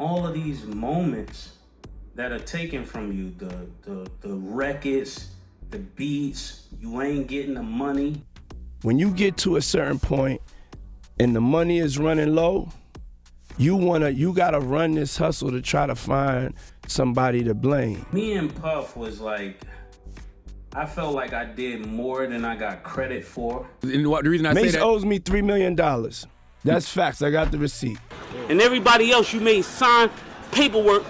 all of these moments that are taken from you, the records, the beats, you ain't getting the money. When you get to a certain point and the money is running low, you gotta run this hustle to try to find somebody to blame. Me and Puff was like, I felt like I did more than I got credit for. And the reason I say Mase that, owes me $3 million. That's facts, I got the receipt. And everybody else you made sign paperwork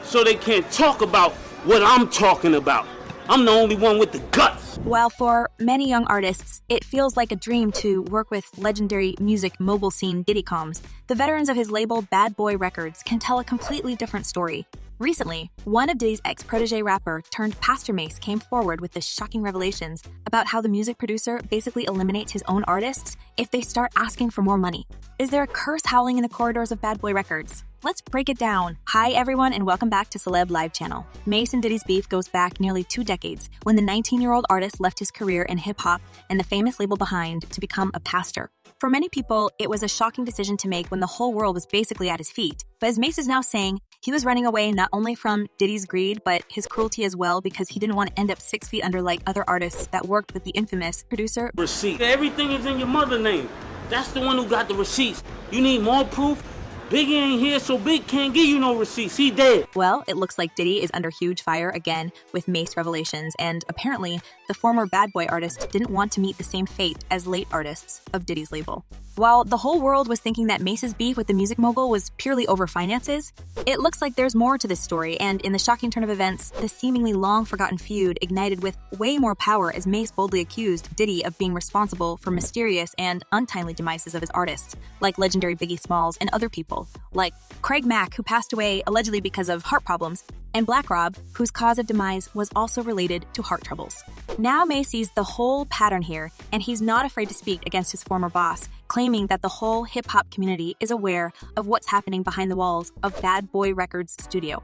so they can't talk about what I'm talking about. I'm the only one with the guts. While for many young artists, it feels like a dream to work with legendary music mogul scene Diddy Combs, the veterans of his label Bad Boy Records can tell a completely different story. Recently, one of Diddy's ex-protege rapper turned Pastor Mase came forward with the shocking revelations about how the music producer basically eliminates his own artists if they start asking for more money. Is there a curse howling in the corridors of Bad Boy Records? Let's break it down. Hi everyone and welcome back to Celeb Live Channel. Mase and Diddy's beef goes back nearly 2 decades when the 19-year-old artist left his career in hip-hop and the famous label behind to become a pastor. For many people, it was a shocking decision to make when the whole world was basically at his feet. But as Mase is now saying, he was running away not only from Diddy's greed, but his cruelty as well because he didn't want to end up 6 feet under like other artists that worked with the infamous producer. Receipt. Everything is in your mother's name. That's the one who got the receipts. You need more proof? Biggie ain't here, so Big can't give you no receipts. He dead. Well, it looks like Diddy is under huge fire again with Mae Revelations, and apparently, the former Bad Boy artist didn't want to meet the same fate as late artists of Diddy's label. While the whole world was thinking that Mase's beef with the music mogul was purely over finances, it looks like there's more to this story, and in the shocking turn of events, the seemingly long-forgotten feud ignited with way more power as Mase boldly accused Diddy of being responsible for mysterious and untimely demises of his artists, like legendary Biggie Smalls and other people, like Craig Mack, who passed away allegedly because of heart problems, and Black Rob, whose cause of demise was also related to heart troubles. Now Mase sees the whole pattern here, and he's not afraid to speak against his former boss, claiming that the whole hip-hop community is aware of what's happening behind the walls of Bad Boy Records studio.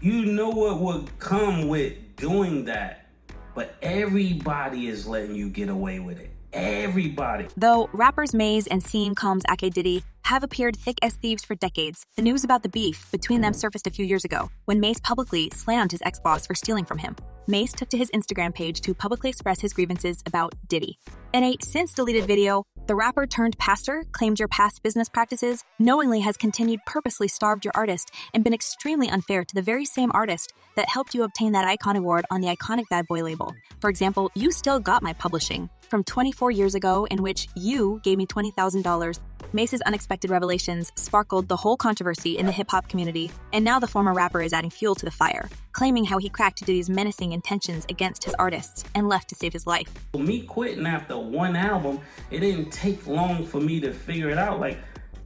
You know what would come with doing that, but everybody is letting you get away with it. Everybody. Though rappers Mase and Sean Combs aka Diddy have appeared thick as thieves for decades, the news about the beef between them surfaced a few years ago when Mase publicly slammed his ex-boss for stealing from him. Mase took to his Instagram page to publicly express his grievances about Diddy. In a since-deleted video, the rapper turned pastor claimed your past business practices knowingly has continued purposely starved your artist and been extremely unfair to the very same artist that helped you obtain that icon award on the iconic Bad Boy label. For example, you still got my publishing from 24 years ago in which you gave me $20,000. Mase's unexpected revelations sparkled the whole controversy in the hip-hop community, and now the former rapper is adding fuel to the fire, claiming how he cracked Diddy's menacing intentions against his artists and left to save his life. Me quitting after one album, it didn't take long for me to figure it out. Like,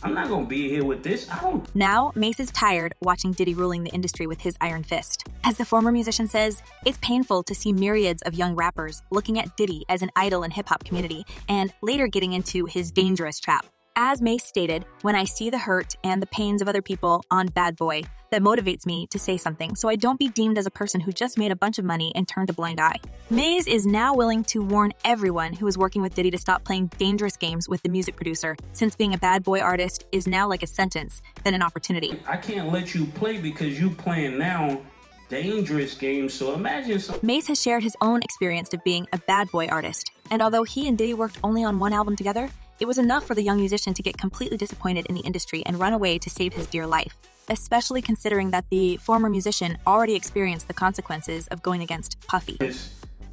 I'm not gonna be here with this. Now, Mase is tired watching Diddy ruling the industry with his iron fist. As the former musician says, it's painful to see myriads of young rappers looking at Diddy as an idol in hip-hop community and later getting into his dangerous trap. As Mase stated, when I see the hurt and the pains of other people on Bad Boy, that motivates me to say something so I don't be deemed as a person who just made a bunch of money and turned a blind eye. Mase is now willing to warn everyone who is working with Diddy to stop playing dangerous games with the music producer, since being a Bad Boy artist is now like a sentence than an opportunity. I can't let you play because you playing now dangerous games, so imagine Mase has shared his own experience of being a Bad Boy artist, and although he and Diddy worked only on one album together, it was enough for the young musician to get completely disappointed in the industry and run away to save his dear life, especially considering that the former musician already experienced the consequences of going against Puffy.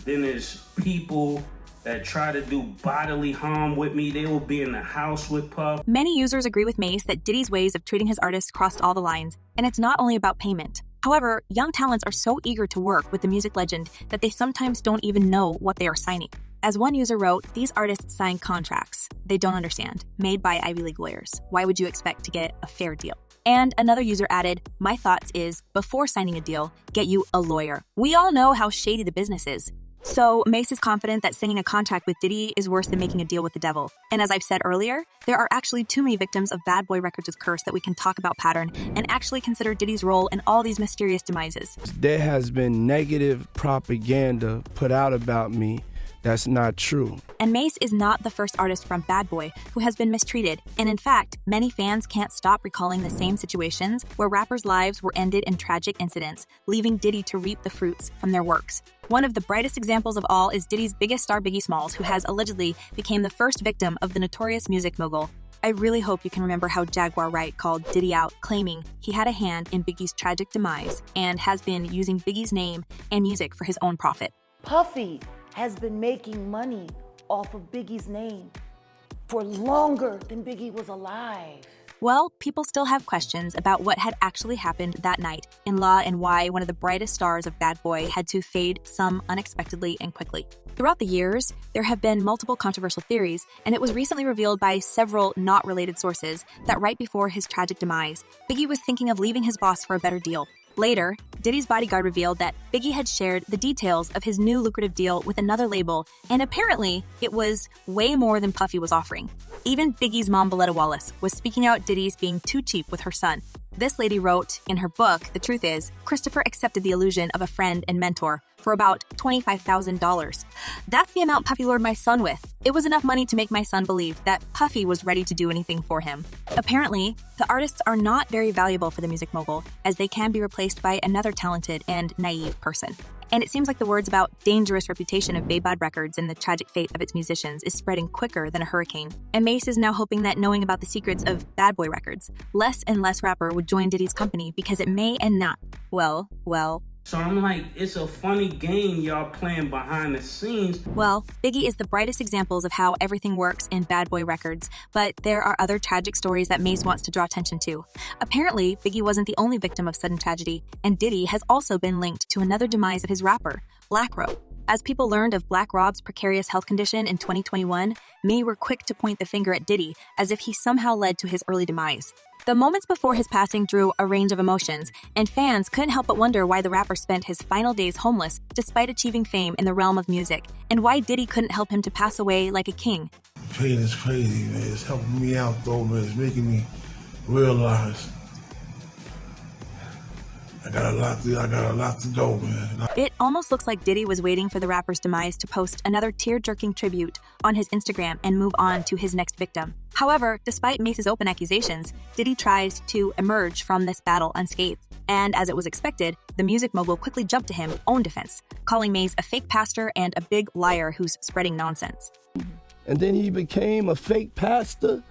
Then there's people that try to do bodily harm with me. They will be in the house with Puff. Many users agree with Mase that Diddy's ways of treating his artists crossed all the lines, and it's not only about payment. However, young talents are so eager to work with the music legend that they sometimes don't even know what they are signing. As one user wrote, these artists sign contracts they don't understand, made by Ivy League lawyers. Why would you expect to get a fair deal? And another user added, my thoughts is, before signing a deal, get you a lawyer. We all know how shady the business is. So Mase is confident that signing a contract with Diddy is worse than making a deal with the devil. And as I've said earlier, there are actually too many victims of Bad Boy Records' curse that we can talk about pattern and actually consider Diddy's role in all these mysterious demises. There has been negative propaganda put out about me That's not true. And Mase is not the first artist from Bad Boy who has been mistreated. And in fact, many fans can't stop recalling the same situations where rappers' lives were ended in tragic incidents, leaving Diddy to reap the fruits from their works. One of the brightest examples of all is Diddy's biggest star, Biggie Smalls, who has allegedly became the first victim of the notorious music mogul. I really hope you can remember how Jaguar Wright called Diddy out, claiming he had a hand in Biggie's tragic demise and has been using Biggie's name and music for his own profit. Puffy has been making money off of Biggie's name for longer than Biggie was alive. Well, people still have questions about what had actually happened that night in Law and why one of the brightest stars of Bad Boy had to fade some unexpectedly and quickly. Throughout the years, there have been multiple controversial theories, and it was recently revealed by several not related sources that right before his tragic demise, Biggie was thinking of leaving his boss for a better deal. Later, Diddy's bodyguard revealed that Biggie had shared the details of his new lucrative deal with another label, and apparently, it was way more than Puffy was offering. Even Biggie's mom, Beletta Wallace, was speaking out Diddy's being too cheap with her son. This lady wrote in her book, The Truth Is, Christopher accepted the illusion of a friend and mentor for about $25,000. That's the amount Puffy lured my son with. It was enough money to make my son believe that Puffy was ready to do anything for him. Apparently, the artists are not very valuable for the music mogul, as they can be replaced by another talented and naive person. And it seems like the words about dangerous reputation of b.i.g Records and the tragic fate of its musicians is spreading quicker than a hurricane. And Mase is now hoping that knowing about the secrets of Bad Boy Records, less and less rapper would join Diddy's company because it may end not. Well. So I'm like, it's a funny game y'all playing behind the scenes. Well, Biggie is the brightest examples of how everything works in Bad Boy Records, but there are other tragic stories that Mase wants to draw attention to. Apparently, Biggie wasn't the only victim of sudden tragedy, and Diddy has also been linked to another demise of his rapper, Black Rob. As people learned of Black Rob's precarious health condition in 2021, many were quick to point the finger at Diddy as if he somehow led to his early demise. The moments before his passing drew a range of emotions, and fans couldn't help but wonder why the rapper spent his final days homeless despite achieving fame in the realm of music, and why Diddy couldn't help him to pass away like a king. The pain is crazy, man. It's helping me out, though, man. It's making me realize I got a lot to go, man. It almost looks like Diddy was waiting for the rapper's demise to post another tear-jerking tribute on his Instagram and move on to his next victim. However, despite Mase's open accusations, Diddy tries to emerge from this battle unscathed. And as it was expected, the music mogul quickly jumped to his own defense, calling Mase a fake pastor and a big liar who's spreading nonsense. And then he became a fake pastor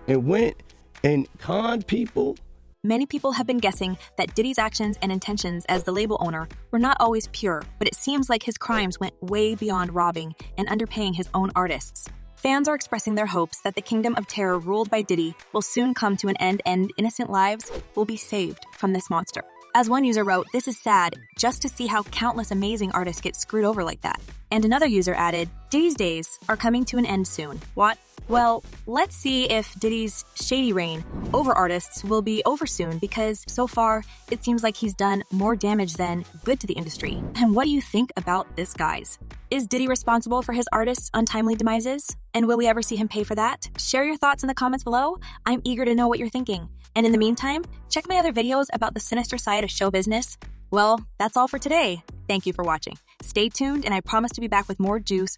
and went and conned people. Many people have been guessing that Diddy's actions and intentions as the label owner were not always pure, but it seems like his crimes went way beyond robbing and underpaying his own artists. Fans are expressing their hopes that the kingdom of terror ruled by Diddy will soon come to an end and innocent lives will be saved from this monster. As one user wrote, "This is sad, just to see how countless amazing artists get screwed over like that." And another user added, "Diddy's days are coming to an end soon." What? Well, let's see if Diddy's shady reign over artists will be over soon, because so far, it seems like he's done more damage than good to the industry. And what do you think about this, guys? Is Diddy responsible for his artists' untimely demises? And will we ever see him pay for that? Share your thoughts in the comments below. I'm eager to know what you're thinking. And in the meantime, check my other videos about the sinister side of show business. Well, that's all for today. Thank you for watching. Stay tuned, and I promise to be back with more juice